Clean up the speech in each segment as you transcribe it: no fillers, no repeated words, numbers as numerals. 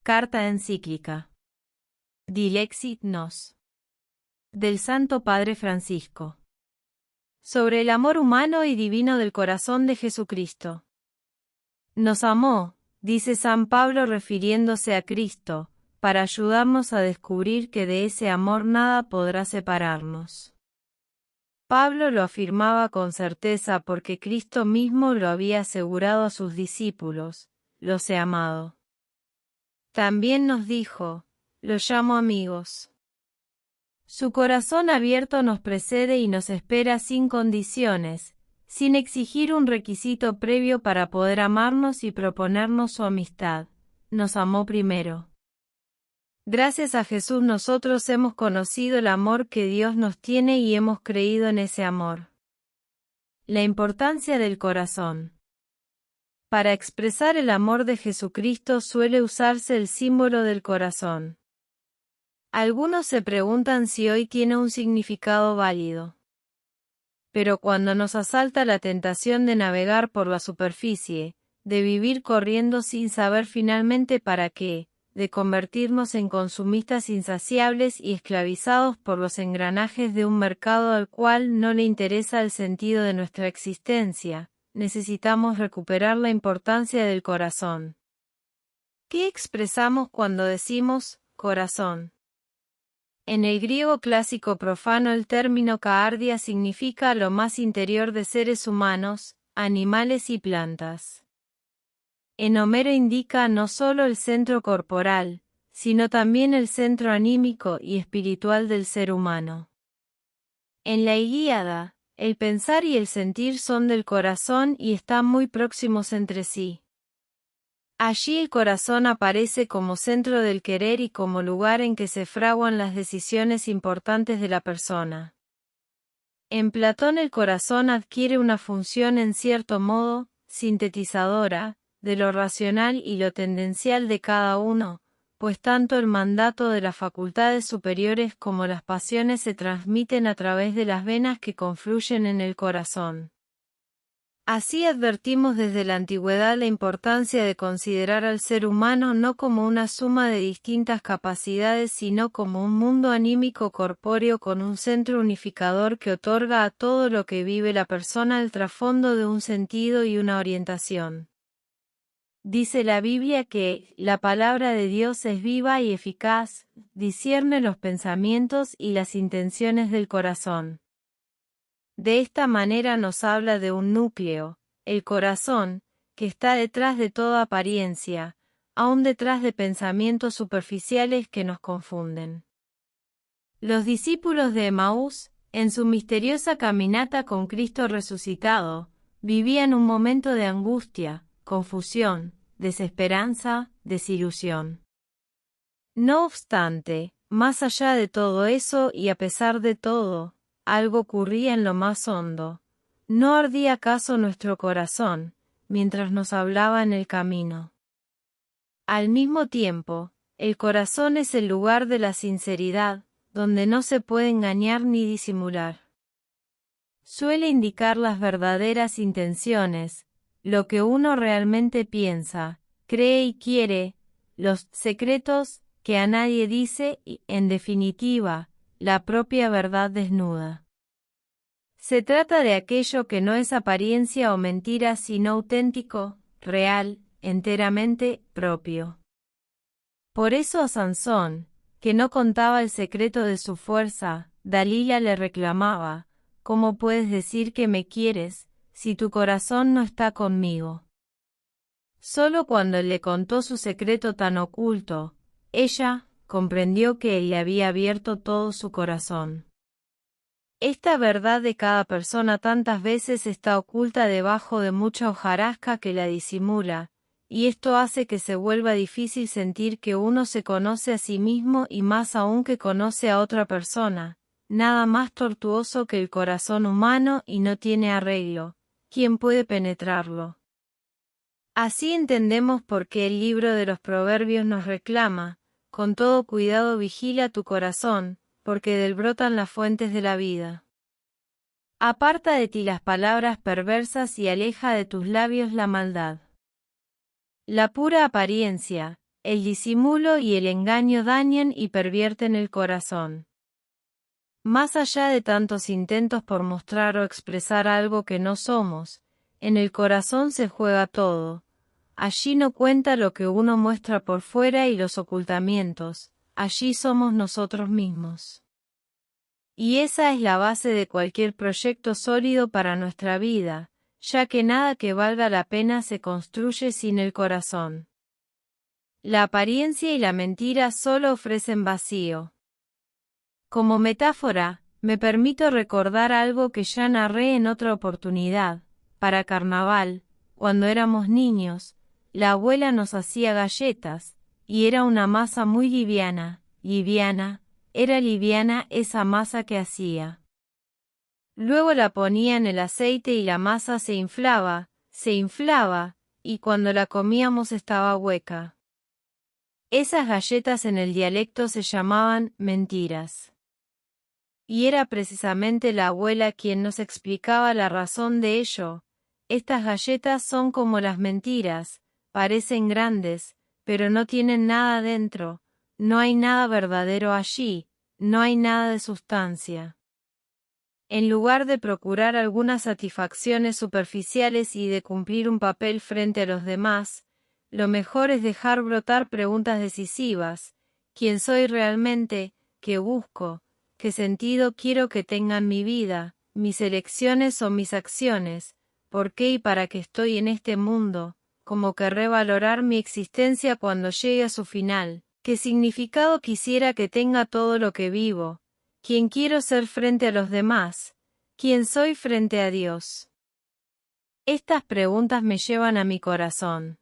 Carta encíclica Dilexit Nos del Santo Padre Francisco sobre el amor humano y divino del corazón de Jesucristo. Nos amó, dice San Pablo refiriéndose a Cristo, para ayudarnos a descubrir que de ese amor nada podrá separarnos. Pablo lo afirmaba con certeza porque Cristo mismo lo había asegurado a sus discípulos: los he amado. También nos dijo: los llamo amigos. Su corazón abierto nos precede y nos espera sin condiciones, sin exigir un requisito previo para poder amarnos y proponernos su amistad. Nos amó primero. Gracias a Jesús nosotros hemos conocido el amor que Dios nos tiene y hemos creído en ese amor. La importancia del corazón. Para expresar el amor de Jesucristo suele usarse el símbolo del corazón. Algunos se preguntan si hoy tiene un significado válido. Pero cuando nos asalta la tentación de navegar por la superficie, de vivir corriendo sin saber finalmente para qué, de convertirnos en consumistas insaciables y esclavizados por los engranajes de un mercado al cual no le interesa el sentido de nuestra existencia, necesitamos recuperar la importancia del corazón. ¿Qué expresamos cuando decimos corazón? En el griego clásico profano el término kaardia significa lo más interior de seres humanos, animales y plantas. En Homero indica no solo el centro corporal, sino también el centro anímico y espiritual del ser humano. En la Ilíada, el pensar y el sentir son del corazón y están muy próximos entre sí. Allí el corazón aparece como centro del querer y como lugar en que se fraguan las decisiones importantes de la persona. En Platón el corazón adquiere una función en cierto modo sintetizadora de lo racional y lo tendencial de cada uno, pues tanto el mandato de las facultades superiores como las pasiones se transmiten a través de las venas que confluyen en el corazón. Así advertimos desde la antigüedad la importancia de considerar al ser humano no como una suma de distintas capacidades sino como un mundo anímico corpóreo con un centro unificador que otorga a todo lo que vive la persona el trasfondo de un sentido y una orientación. Dice la Biblia que la palabra de Dios es viva y eficaz, discierne los pensamientos y las intenciones del corazón. De esta manera nos habla de un núcleo, el corazón, que está detrás de toda apariencia, aún detrás de pensamientos superficiales que nos confunden. Los discípulos de Emaús, en su misteriosa caminata con Cristo resucitado, vivían un momento de angustia, confusión, desesperanza, desilusión. No obstante, más allá de todo eso y a pesar de todo, algo ocurría en lo más hondo. ¿No ardía acaso nuestro corazón, mientras nos hablaba en el camino? Al mismo tiempo, el corazón es el lugar de la sinceridad, donde no se puede engañar ni disimular. Suele indicar las verdaderas intenciones, lo que uno realmente piensa, cree y quiere, los secretos que a nadie dice y, en definitiva, la propia verdad desnuda. Se trata de aquello que no es apariencia o mentira sino auténtico, real, enteramente propio. Por eso a Sansón, que no contaba el secreto de su fuerza, Dalila le reclamaba: ¿cómo puedes decir que me quieres, si tu corazón no está conmigo? Solo cuando le contó su secreto tan oculto, ella comprendió que él le había abierto todo su corazón. Esta verdad de cada persona tantas veces está oculta debajo de mucha hojarasca que la disimula, y esto hace que se vuelva difícil sentir que uno se conoce a sí mismo y más aún que conoce a otra persona. Nada más tortuoso que el corazón humano y no tiene arreglo. ¿Quién puede penetrarlo? Así entendemos por qué el libro de los Proverbios nos reclama: con todo cuidado vigila tu corazón, porque de él brotan las fuentes de la vida. Aparta de ti las palabras perversas y aleja de tus labios la maldad. La pura apariencia, El disimulo y el engaño dañan y pervierten el corazón. Más allá de tantos intentos por mostrar o expresar algo que no somos, en el corazón se juega todo. Allí no cuenta lo que uno muestra por fuera y los ocultamientos, allí somos nosotros mismos. Y esa es la base de cualquier proyecto sólido para nuestra vida, ya que nada que valga la pena se construye sin el corazón. La apariencia y la mentira solo ofrecen vacío. Como metáfora, me permito recordar algo que ya narré en otra oportunidad. Para Carnaval, cuando éramos niños, la abuela nos hacía galletas, y era una masa muy liviana, era liviana esa masa que hacía. Luego la ponía en el aceite y la masa se inflaba, y cuando la comíamos estaba hueca. Esas galletas en el dialecto se llamaban mentiras. Y era precisamente la abuela quien nos explicaba la razón de ello. Estas galletas son como las mentiras, parecen grandes, pero no tienen nada dentro, no hay nada verdadero allí, no hay nada de sustancia. En lugar de procurar algunas satisfacciones superficiales y de cumplir un papel frente a los demás, lo mejor es dejar brotar preguntas decisivas. ¿Quién soy realmente? ¿Qué busco? ¿Qué sentido quiero que tengan mi vida, mis elecciones o mis acciones? ¿Por qué y para qué estoy en este mundo? ¿Cómo querré valorar mi existencia cuando llegue a su final? ¿Qué significado quisiera que tenga todo lo que vivo? ¿Quién quiero ser frente a los demás? ¿Quién soy frente a Dios? Estas preguntas me llevan a mi corazón.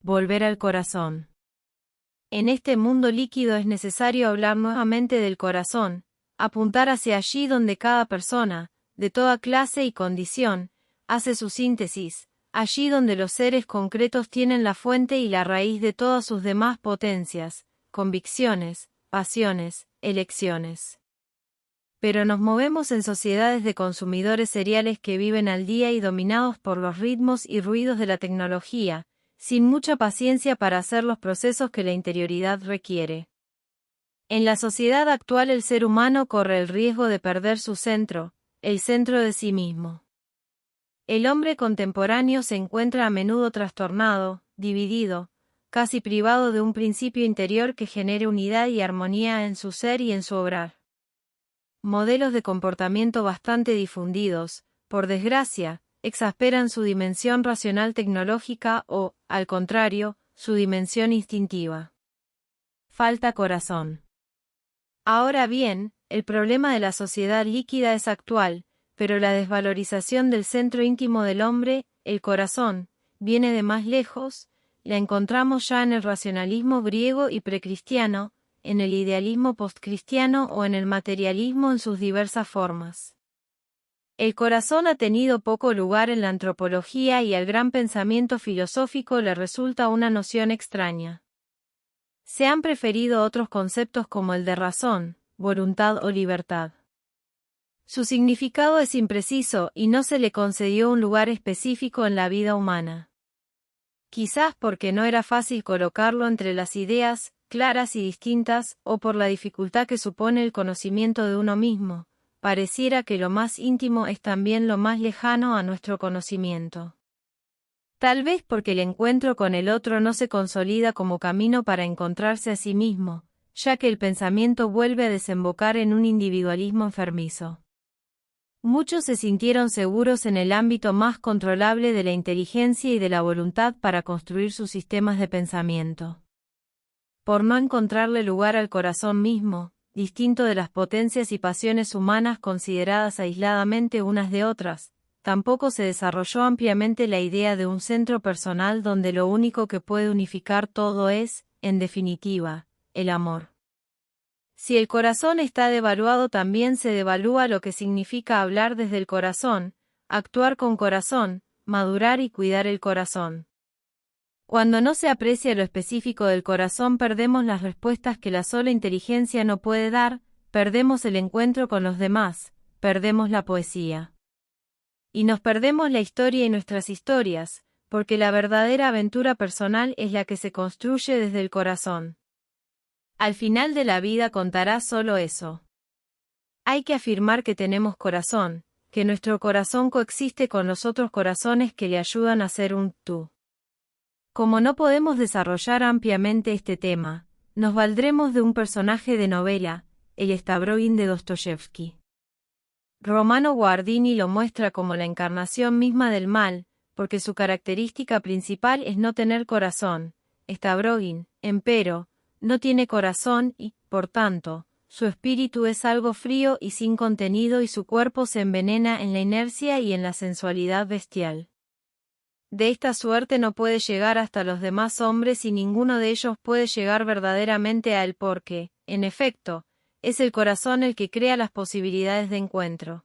Volver al corazón. En este mundo líquido es necesario hablar nuevamente del corazón, apuntar hacia allí donde cada persona, de toda clase y condición, hace su síntesis, allí donde los seres concretos tienen la fuente y la raíz de todas sus demás potencias, convicciones, pasiones, elecciones. Pero nos movemos en sociedades de consumidores seriales que viven al día y dominados por los ritmos y ruidos de la tecnología, sin mucha paciencia para hacer los procesos que la interioridad requiere. En la sociedad actual el ser humano corre el riesgo de perder su centro, el centro de sí mismo. El hombre contemporáneo se encuentra a menudo trastornado, dividido, casi privado de un principio interior que genere unidad y armonía en su ser y en su obrar. Modelos de comportamiento bastante difundidos, por desgracia, exasperan su dimensión racional tecnológica o, al contrario, su dimensión instintiva. Falta corazón. Ahora bien, el problema de la sociedad líquida es actual, pero la desvalorización del centro íntimo del hombre, el corazón, viene de más lejos, la encontramos ya en el racionalismo griego y precristiano, en el idealismo postcristiano o en el materialismo en sus diversas formas. El corazón ha tenido poco lugar en la antropología y al gran pensamiento filosófico le resulta una noción extraña. Se han preferido otros conceptos como el de razón, voluntad o libertad. Su significado es impreciso y no se le concedió un lugar específico en la vida humana. Quizás porque no era fácil colocarlo entre las ideas, claras y distintas, o por la dificultad que supone el conocimiento de uno mismo. Pareciera que lo más íntimo es también lo más lejano a nuestro conocimiento. Tal vez porque el encuentro con el otro no se consolida como camino para encontrarse a sí mismo, ya que el pensamiento vuelve a desembocar en un individualismo enfermizo. Muchos se sintieron seguros en el ámbito más controlable de la inteligencia y de la voluntad para construir sus sistemas de pensamiento. Por no encontrarle lugar al corazón mismo, distinto de las potencias y pasiones humanas consideradas aisladamente unas de otras, tampoco se desarrolló ampliamente la idea de un centro personal donde lo único que puede unificar todo es, en definitiva, el amor. Si el corazón está devaluado, también se devalúa lo que significa hablar desde el corazón, actuar con corazón, madurar y cuidar el corazón. Cuando no se aprecia lo específico del corazón, perdemos las respuestas que la sola inteligencia no puede dar, perdemos el encuentro con los demás, perdemos la poesía. Y nos perdemos la historia y nuestras historias, porque la verdadera aventura personal es la que se construye desde el corazón. Al final de la vida contará solo eso. Hay que afirmar que tenemos corazón, que nuestro corazón coexiste con los otros corazones que le ayudan a ser un tú. Como no podemos desarrollar ampliamente este tema, nos valdremos de un personaje de novela, el Stavroin de Dostoyevsky. Romano Guardini lo muestra como la encarnación misma del mal, porque su característica principal es no tener corazón. Stavroin, empero, no tiene corazón y, por tanto, su espíritu es algo frío y sin contenido y su cuerpo se envenena en la inercia y en la sensualidad bestial. De esta suerte no puede llegar hasta los demás hombres y ninguno de ellos puede llegar verdaderamente a él porque, en efecto, es el corazón el que crea las posibilidades de encuentro.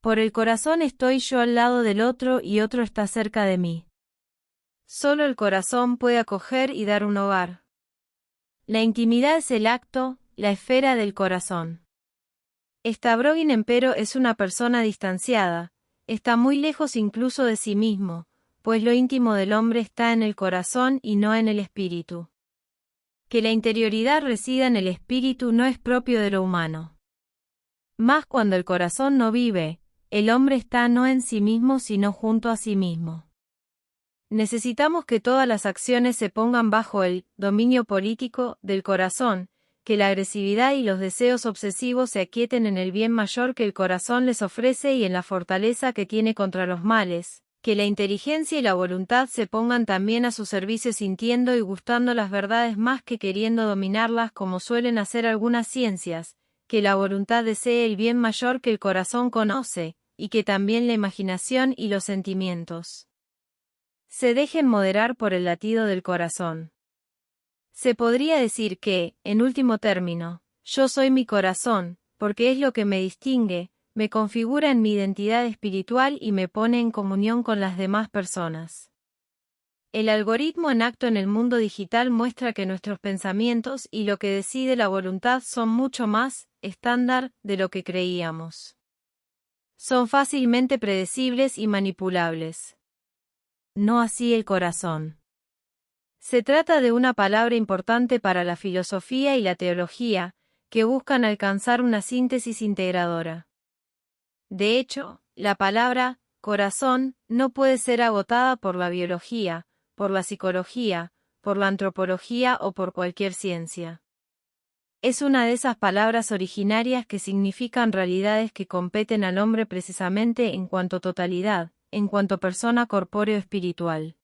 Por el corazón estoy yo al lado del otro y otro está cerca de mí. Solo el corazón puede acoger y dar un hogar. La intimidad es el acto, la esfera del corazón. Stavroin empero es una persona distanciada, está muy lejos incluso de sí mismo, pues lo íntimo del hombre está en el corazón y no en el espíritu. Que la interioridad resida en el espíritu no es propio de lo humano. Mas cuando el corazón no vive, el hombre está no en sí mismo sino junto a sí mismo. Necesitamos que todas las acciones se pongan bajo el dominio político del corazón, que la agresividad y los deseos obsesivos se aquieten en el bien mayor que el corazón les ofrece y en la fortaleza que tiene contra los males, que la inteligencia y la voluntad se pongan también a su servicio sintiendo y gustando las verdades más que queriendo dominarlas como suelen hacer algunas ciencias, que la voluntad desee el bien mayor que el corazón conoce, y que también la imaginación y los sentimientos se dejen moderar por el latido del corazón. Se podría decir que, en último término, yo soy mi corazón, porque es lo que me distingue, me configura en mi identidad espiritual y me pone en comunión con las demás personas. El algoritmo en acto en el mundo digital muestra que nuestros pensamientos y lo que decide la voluntad son mucho más estándar de lo que creíamos. Son fácilmente predecibles y manipulables. No así el corazón. Se trata de una palabra importante para la filosofía y la teología, que buscan alcanzar una síntesis integradora. De hecho, la palabra corazón no puede ser agotada por la biología, por la psicología, por la antropología o por cualquier ciencia. Es una de esas palabras originarias que significan realidades que competen al hombre precisamente en cuanto totalidad, en cuanto persona corpóreo-espiritual.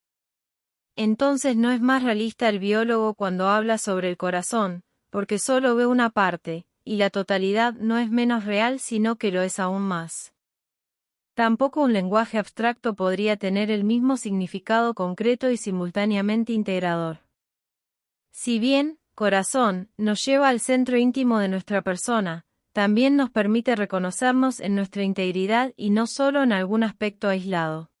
Entonces no es más realista el biólogo cuando habla sobre el corazón, porque solo ve una parte, y la totalidad no es menos real sino que lo es aún más. Tampoco un lenguaje abstracto podría tener el mismo significado concreto y simultáneamente integrador. Si bien, corazón, nos lleva al centro íntimo de nuestra persona, también nos permite reconocernos en nuestra integridad y no solo en algún aspecto aislado.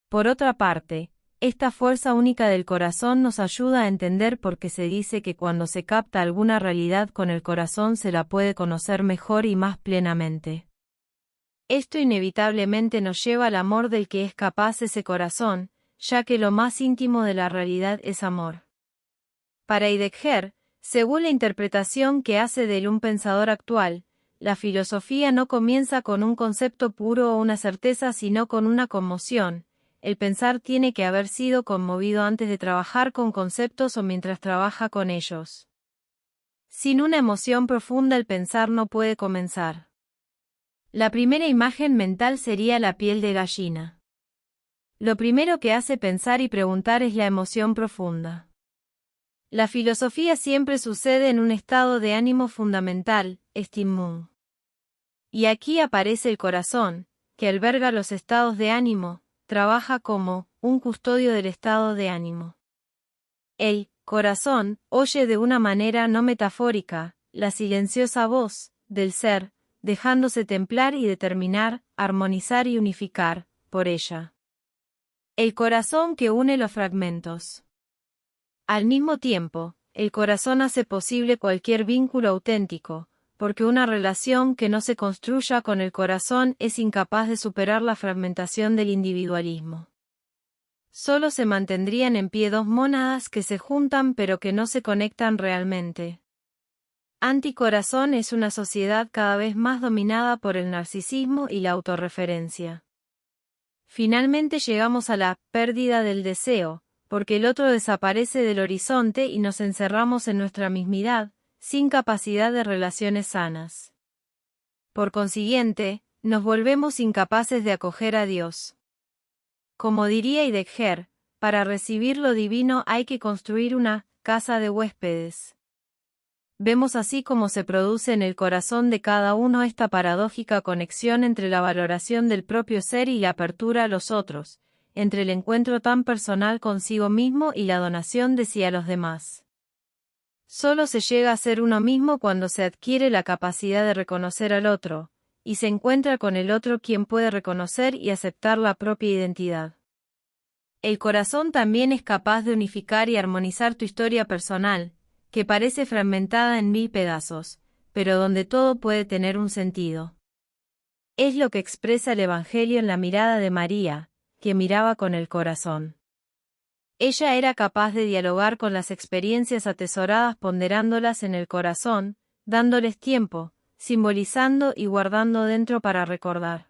Por otra parte, esta fuerza única del corazón nos ayuda a entender por qué se dice que cuando se capta alguna realidad con el corazón se la puede conocer mejor y más plenamente. Esto inevitablemente nos lleva al amor del que es capaz ese corazón, ya que lo más íntimo de la realidad es amor. Para Heidegger, según la interpretación que hace de él un pensador actual, la filosofía no comienza con un concepto puro o una certeza sino con una conmoción. El pensar tiene que haber sido conmovido antes de trabajar con conceptos o mientras trabaja con ellos. Sin una emoción profunda el pensar no puede comenzar. La primera imagen mental sería la piel de gallina. Lo primero que hace pensar y preguntar es la emoción profunda. La filosofía siempre sucede en un estado de ánimo fundamental, Stimmung. Y aquí aparece el corazón, que alberga los estados de ánimo, trabaja como un custodio del estado de ánimo. El corazón oye de una manera no metafórica la silenciosa voz del ser, dejándose templar y determinar, armonizar y unificar por ella. El corazón que une los fragmentos. Al mismo tiempo, el corazón hace posible cualquier vínculo auténtico, porque una relación que no se construya con el corazón es incapaz de superar la fragmentación del individualismo. Solo se mantendrían en pie dos mónadas que se juntan pero que no se conectan realmente. Anticorazón es una sociedad cada vez más dominada por el narcisismo y la autorreferencia. Finalmente llegamos a la pérdida del deseo, porque el otro desaparece del horizonte y nos encerramos en nuestra mismidad, sin capacidad de relaciones sanas. Por consiguiente, nos volvemos incapaces de acoger a Dios. Como diría Heidegger, para recibir lo divino hay que construir una casa de huéspedes. Vemos así cómo se produce en el corazón de cada uno esta paradójica conexión entre la valoración del propio ser y la apertura a los otros, entre el encuentro tan personal consigo mismo y la donación de sí a los demás. Solo se llega a ser uno mismo cuando se adquiere la capacidad de reconocer al otro, y se encuentra con el otro quien puede reconocer y aceptar la propia identidad. El corazón también es capaz de unificar y armonizar tu historia personal, que parece fragmentada en 1000 pedazos, pero donde todo puede tener un sentido. Es lo que expresa el Evangelio en la mirada de María, que miraba con el corazón. Ella era capaz de dialogar con las experiencias atesoradas ponderándolas en el corazón, dándoles tiempo, simbolizando y guardando dentro para recordar.